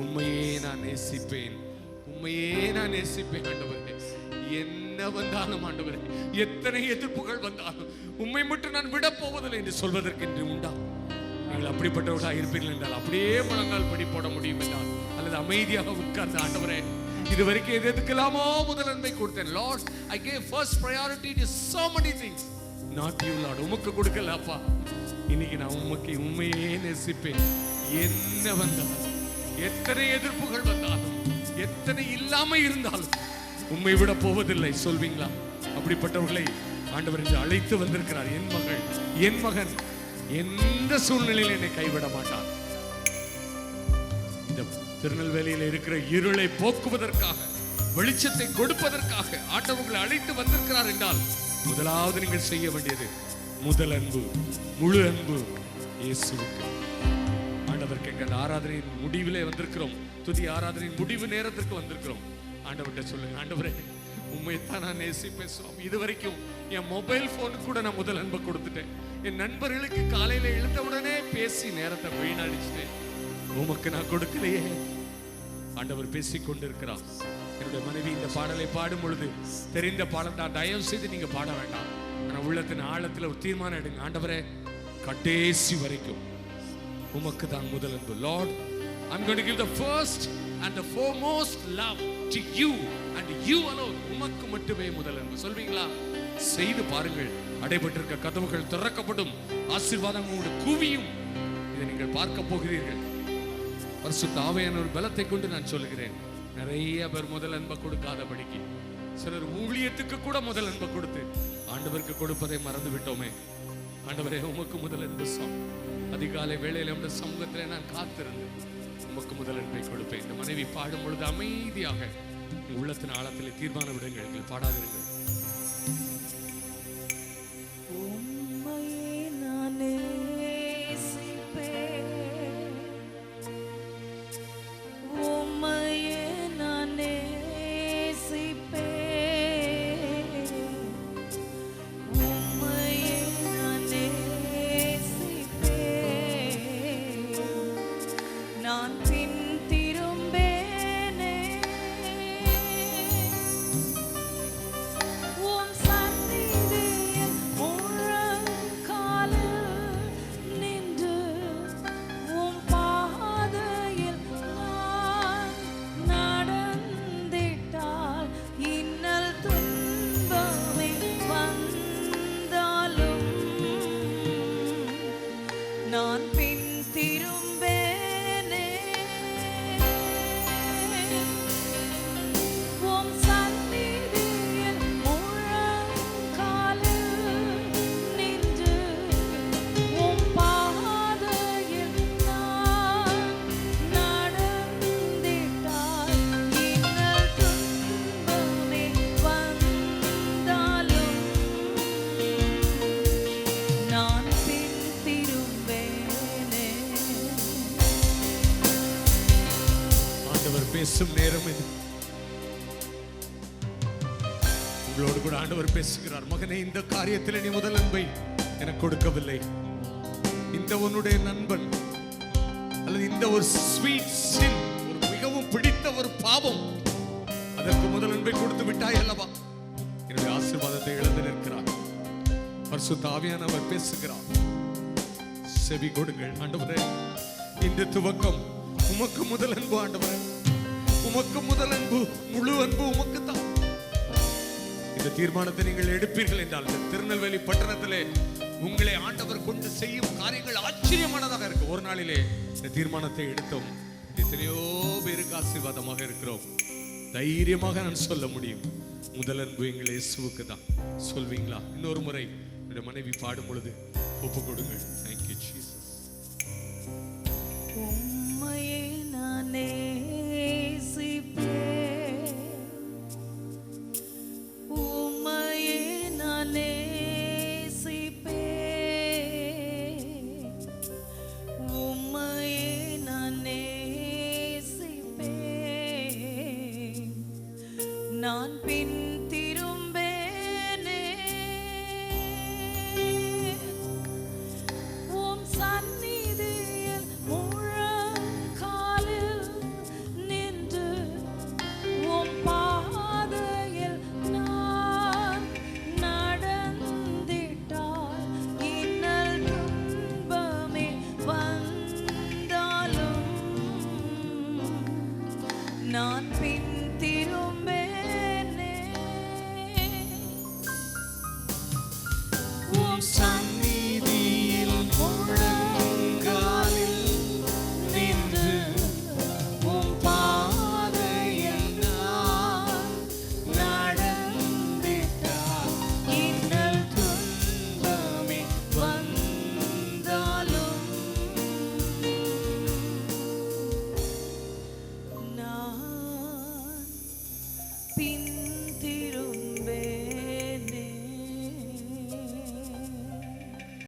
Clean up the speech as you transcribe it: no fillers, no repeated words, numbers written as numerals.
உம்மையே நான் நேசிப்பேன், உம்மையே நான் நேசிப்பேன் ஆண்டவரே. என்ன வந்தாலும் ஆண்டவரே, எத்தனை எதிர்ப்புகள் வந்தாலும் உம்மை மட்டும் நான் விட போவதில்லை என்று சொல்வதற்கு என்று உண்டா? நீங்கள் அப்படிப்பட்டவர்களாக இருப்பீர்கள் என்றால் அப்படியே முழங்கால் படி போட முடியும் என்றால், அல்லது அமைதியாக உட்கார்ந்து ஆண்டவரே இதுவரைக்கும் எதுக்கெல்லாமோ முதல் அன்பை கொடுத்தேன். Lord, I gave first priority to so many things, not you Lord. உமக்கு கொடுக்கல அப்பா. இன்னைக்கு நான் உண்மையே நேசிப்பேன். என்ன வந்தாலும், எத்தனை எதிர்ப்புகள் வந்தாலும், எத்தனை இல்லாம இருந்தாலும் உம்மை விட போவதில்லை சொல்வீங்களா? அப்படிப்பட்டவர்களை ஆண்டவர் என்று அழைத்து வந்திருக்கிறார். என் மகள், என் மகன் எந்த சூழ்நிலையில் என்னை கைவிட மாட்டான். இந்த திருநெல்வேலியில் இருக்கிற இருளை போக்குவதற்காக, வெளிச்சத்தை கொடுப்பதற்காக ஆண்டவர்களை அழைத்து வந்திருக்கிறார் என்றால், முதலாவது நீங்கள் செய்ய வேண்டியது முதல் அன்பு, முழு அன்பு இயேசுவுக்கு. ஆண்டவருக்கு எங்கள் ஆராதனையின் முடிவிலே வந்திருக்கிறோம். துதி ஆராதனையின் முடிவு நேரத்திற்கு வந்திருக்கிறோம். ஆண்டவர்கிட்ட சொல்லுங்க, ஆண்டவரே உண்மையத்தான் நான் நேசிப்பேன் சுவாமி. இதுவரைக்கும் என் மொபைல் போனுக்கு கூட நான் முதல் அன்பை கொடுத்துட்டேன். என் நண்பர்களுக்கு காலையில எழுந்த உடனே பேசி நேரத்தை வீணடிச்சிட்டேன். உமக்கு நான் கொடுக்கலையே. ஆண்டவர் பேசிக் கொண்டிருக்கிறார். என்னுடைய மனைவி இந்த பாடலை பாடும் பொழுது தெரிந்த பாடம் தான், தயவு செய்து நீங்க பாட வேண்டாம். ஆனா உள்ளத்தின் ஆழத்துல ஒரு தீர்மானம் எடுங்க. ஆண்டவரே கடைசி வரைக்கும் உமக்கு தான் முதல் அன்பு. Lord, I'm going to give the first and the foremost love to you and you alone. உமக்கு மட்டுமே முதல் அன்பு. சொல்வீங்களா? செய்து பாருங்கள். அடைபட்டிருக்க கதவுகள் திறக்கப்படும். ஆசீர்வாதம் உங்களுடைய குவியும். இதை நீங்கள் பார்க்க போகிறீர்கள். பரிசுத்த ஆவியானவர் பலத்தை கொண்டு நான் சொல்லுகிறேன். நிறைய பேர் முதல் அன்பை கொடுக்காதபடிக்கு, சிலர் ஊழியத்துக்கு கூட முதல் அன்பை கொடுத்து ஆண்டவருக்கு கொடுப்பதை மறந்து விட்டோமே. ஆண்டவரே உமக்கு முதல் அன்பு சாமி. அதிகாலை வேளையில் நம்முடைய சமூகத்தில் நான் காத்திருந்து உமக்கு முதல் அன்பை கொடுப்பேன். இந்த மனைவி பாடும் பொழுது அமைதியாக உள்ளத்தின் ஆழத்தில் தீர்மானம் விடுங்கள், பாடாதிருங்கள். பேசும் நேரம் இது. உங்களோடு கூட ஆண்டவர் பேசுகிறார். மகனே, இந்த காரியத்தில் நீ முதல் அன்பை எனக்கு கொடுக்கவில்லை. இந்த உன்னுடைய நண்பன் அல்லது இந்த ஒரு ஸ்வீட் சின், ஒரு மிகவும் பிடித்த ஒரு பாவம், அதற்கு முதல் அன்பை கொடுத்து விட்டாய் அல்லவா? என்னுடைய ஆசீர்வாதத்தை இழந்து நிற்கிறார். பரிசுத்த ஆவியானவர் பேசுகிறார். செவி கொடுங்கள். ஆண்டவரே, இந்த துவக்கம் உமக்கு முதல் அன்பு. ஆண்டவரே, உமக்கு முதல் அன்பு, முழு அன்பு உமக்கு தான். இந்த தீர்மானத்தை நீங்கள் எடுப்பீர்கள் என்றால், திருநெல்வேலி பட்டணத்திலே உங்களை ஆண்டவர் கொண்டு செய்யும் காரியங்கள் ஆச்சரியமானதாக இருக்கு. ஒரு நாளிலே இந்த தீர்மானத்தை எடுத்தோம். எத்தனையோ பேருக்கு ஆசீர்வாதமாக இருக்கிறோம். தைரியமாக நான் சொல்ல முடியும், முதல் அன்பு எங்கள் இயேசுவுக்கு தான். சொல்வீங்களா? இன்னொரு முறை என்னுடைய மனைவி பாடும் பொழுது ஒப்பு கொடுங்கள். Thank you Jesus. உம்மையே நானே நான் பின் திரும்பேனே. உம் சந்நிதியில் முழங்காலில் நான் பின்